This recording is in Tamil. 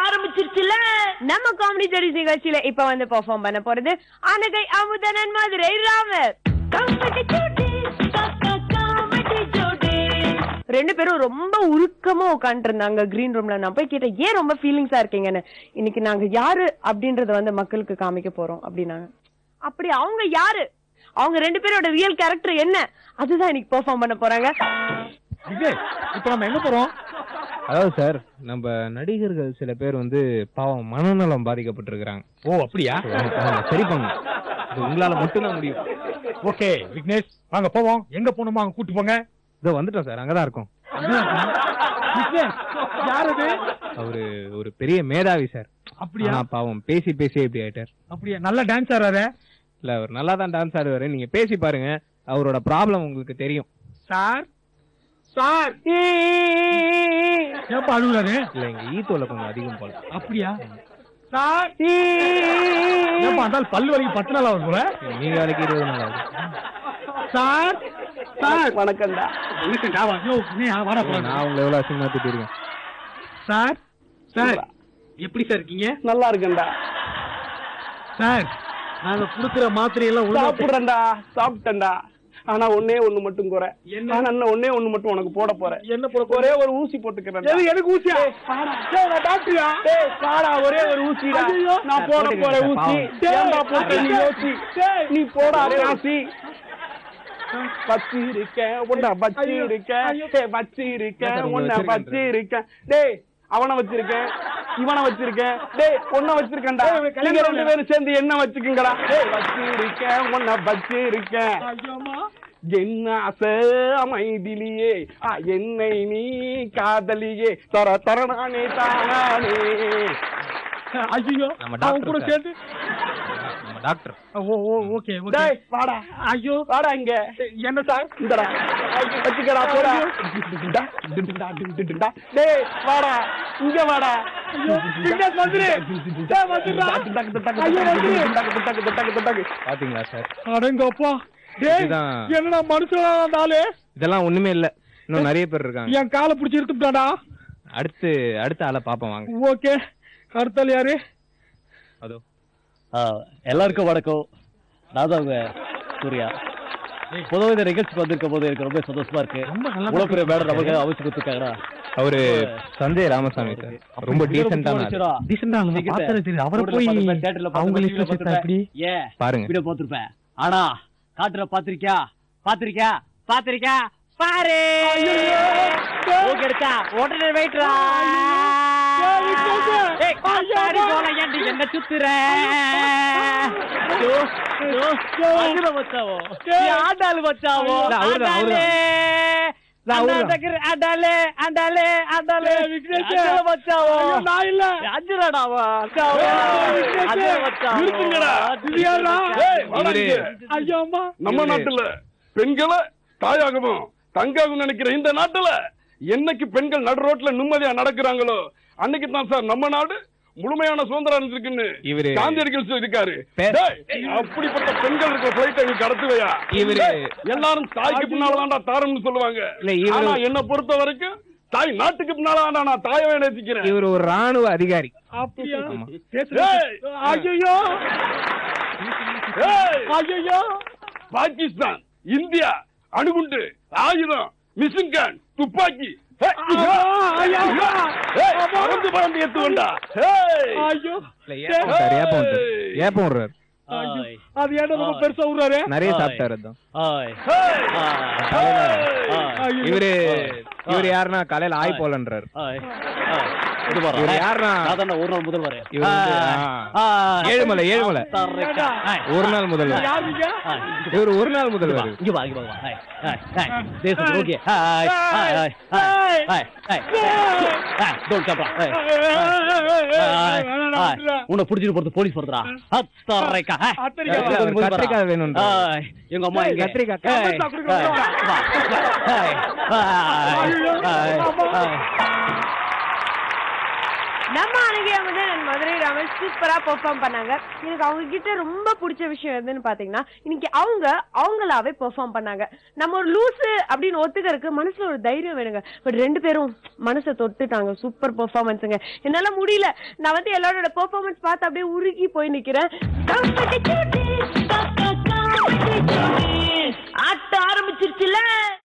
ஆரம்பிச்சிருச்சுல நம்ம காமெடி ஜோடிஸ் நிகழ்ச்சியில இப்ப வந்து பெர்ஃபார்ம் பண்ண போறது அனகை அமுதனன் மதுரை ராமர். ரெண்டு பேரும் ரொம்ப உருக்கமா உட்காந்துட்டு இருந்தாங்க கிரீன் ரூம்ல. நான் போய் கேட்டேன், ஏன் ரொம்ப ஃபீலிங்ஸா இருக்கீங்கன்னு. இன்னைக்கு நாங்க யாரு அப்படின்றத வந்து மக்களுக்கு காமிக்க போறோம் அப்படின்னாங்க. அப்படி அவங்க யாரு, அவங்க ரெண்டு பேரோட ரியல் கேரக்டர் என்ன, அதுதான் இன்னைக்கு பெர்ஃபார்ம் பண்ண போறாங்க. இப்ப நம்ம எங்க போறோம்? அதாவது சார், நம்ம நடிகர்கள் சில பேர் வந்து பாவம் மனநலம் பாதிக்கப்பட்டிருக்கிறாங்க. ஓ அப்படியா? சரி பண்ணுங்க, உங்களால மட்டும்தான் முடியும். ஓகே விக்னேஷ், வாங்க போவோம். எங்க போகணுமோ அங்க கூட்டு போங்க. இதோ வந்துட்டோம் சார், அங்கதான் இருக்கோம். யாரு? அவரு ஒரு பெரிய மேதாவி சார். அப்படியா? பாவம் பேசி பேசி எப்படி ஆயிட்டார். அப்படியா? நல்ல டான்ஸ் ஆடுறாரு. இல்ல, அவர் நல்லா தான் டான்ஸ் ஆடுவாரு. நீங்க பேசி பாருங்க, அவரோட ப்ராப்ளம் உங்களுக்கு தெரியும். சார் சார் ஏப்பா அழுகுறாரு? இல்ல, எங்க ஈத்தோல கொஞ்சம் அதிகம் போல. அப்படியா? சார் ஏப்பா அந்த பல்லு வரைக்கும் 10 நாள் ஆகும் போல. நீங்க வேலைக்கு 20 நாள் ஆகுது. சார் சார் வணக்கம்டா. நான் உங்களை எவ்வளவு அசிங்கமா திட்டிருக்கேன். சார் சார் எப்படி சார் இருக்கீங்க? நல்லா இருக்கேன்டா. சார் நாங்க குடுக்குற மாத்திரையெல்லாம் சாப்பிடுறேன்டா, சாப்பிட்டேன்டா. ஆனா ஒன்னே ஒண்ணு மட்டும் குறை. ஆனா ஒன்னே ஒண்ணு மட்டும் உனக்கு போட போறேன். என்ன போட? ஒரே ஒரு ஊசி போட்டுக்கிறேன். எனக்கு ஊசியா? டாக்டரா? பாடா, ஒரே ஒரு ஊசி நான் போட போறேன். ஊசி ஏன்டா போட்ட நீ? யோசி, நீ போடா காசி. வச்சிருக்கேன் உன்னை வச்சிருக்கேன், வச்சிருக்கேன் உன்னை வச்சிருக்கேன். டேய் அவனை வச்சிருக்கேன், இவனை வச்சிருக்கேன், டேய் ஒன்ன வச்சிருக்கேன்டா. நீங்க 2 பேரும் சேர்ந்து என்ன வச்சுக்கீங்களா? டேய் வச்சிருக்கேன் உன்னை வச்சிருக்கேன். என்ன ஆசை அமைதிலியே, என்னை நீ காதலியே, தர தரணானே தானே. ஐயோ நம்ம கூட சேர்ந்து டாக்டர். ஓகே டேய் வாடா. ஐயோ வாடா இங்க. என்ன சார்? இந்தடா வச்சுக்கடா, போடா. டேய் வாடா இங்க, வாடா. பாத்தீங்களா சார்? அடங்கப்பா, என்னடா மனுஷனாலே. இதெல்லாம் ஒண்ணுமே இல்ல, இன்னும் நிறைய பேர் இருக்காங்க. என் காலை பிடிச்சி எடுத்துட்டாடா. அடுத்த ஆளை பாப்போம் வாங்க. ஓகே, அடுத்த ஆள் யாரு? அதோ. எல்லாருக்கும் வணக்கம். நான் தான் உங்க சூர்யா. பொதுவாக இந்த நிகழ்ச்சிக்கு வந்திருக்கும் போது எனக்கு ரொம்ப சந்தோஷமா இருக்கு. இவ்வளவு பெரிய மேடம் நமக்கு அவசியம் கொடுத்துருக்காங்கடா. அவரு சஞ்சய் ராமசாமி சார், ரொம்ப டீசென்டான அவரை போய் அவங்க லிஸ்ட்ல சேர்த்தா எப்படி? பாருங்க, வீடியோ பார்த்திருப்பேன். ஆனா காட்டுற பாத்திருக்கியா? பாத்திருக்கியா? பாத்திருக்கியா? பாரு ஓகேடா, உடனே வெயிட்ரா. என்ன சுத்துற? ஆண்டாளு பச்சாவோ, நம்ம நாட்டுல பெண்களை தாயாகவும் தங்காகவும் நினைக்கிற இந்த நாட்டுல என்னைக்கு பெண்கள் நடு ரோட்ல நிம்மதியா நடக்கிறாங்களோ அன்னைக்கு தான் சார் நம்ம நாடு முழுமையான சுதந்திரம் இருக்குன்னு காந்தியடிகள் இருக்காரு. அப்படிப்பட்ட பெண்கள் இருக்கிற பிளைட்டை நீ கடத்துவையா? எல்லாரும் தாய்க்கு பின்னாலதான்டா தாரம்னு சொல்லுவாங்க. ஆனா என்ன பொறுத்த வரைக்கும் தாய் நாட்டுக்கு பின்னால நான் தாயவே நேசிக்கிறேன். இவர் ஒரு ராணுவ அதிகாரி. பாகிஸ்தான், இந்தியா அணுகுண்டு, ஆயுதம், மிஷின் கன், துப்பாக்கி பறந்து ஏத்துவண்டா. ஏப்பம் விடுறாரு. அது ஏன் ரொம்ப பெருசா விடுறாரு? நிறைய சாப்பிட்டாரு. இவரு யாருன்னா காலையில ஆய் போலன்றாரு. ஒரு நாள் முதல்வர். ஏழுமலை ஒரு நாள் முதல்வர். இவர் ஒரு நாள் முதல்வர். உன்னை புடிச்சிட்டு போறது போலீஸ் போறதா? கத்திரிக்காய் வேணும். எங்க அம்மா கத்திரிக்காய். நம்ம அழகிய முதல் மதுரை ரமேஷ் சூப்பரா பெர்ஃபார்ம் பண்ணாங்க. எனக்கு அவங்க கிட்ட ரொம்ப பிடிச்ச விஷயம் எதுன்னு பாத்தீங்கன்னா, இன்னைக்கு அவங்களாவே பெர்ஃபார்ம் பண்ணாங்க. நம்ம ஒரு லூசு அப்படின்னு ஒத்துக்கிறதுக்கு மனசுல ஒரு தைரியம் வேணுங்க. பட் 2 பேரும் மனசை தொட்டுட்டாங்க. சூப்பர் பெர்ஃபார்மன்ஸுங்க. என்னால முடியல. நான் வந்து எல்லாரோட பெர்ஃபார்மன்ஸ் பார்த்து அப்படியே உருகி போய் நிக்கிறேன்.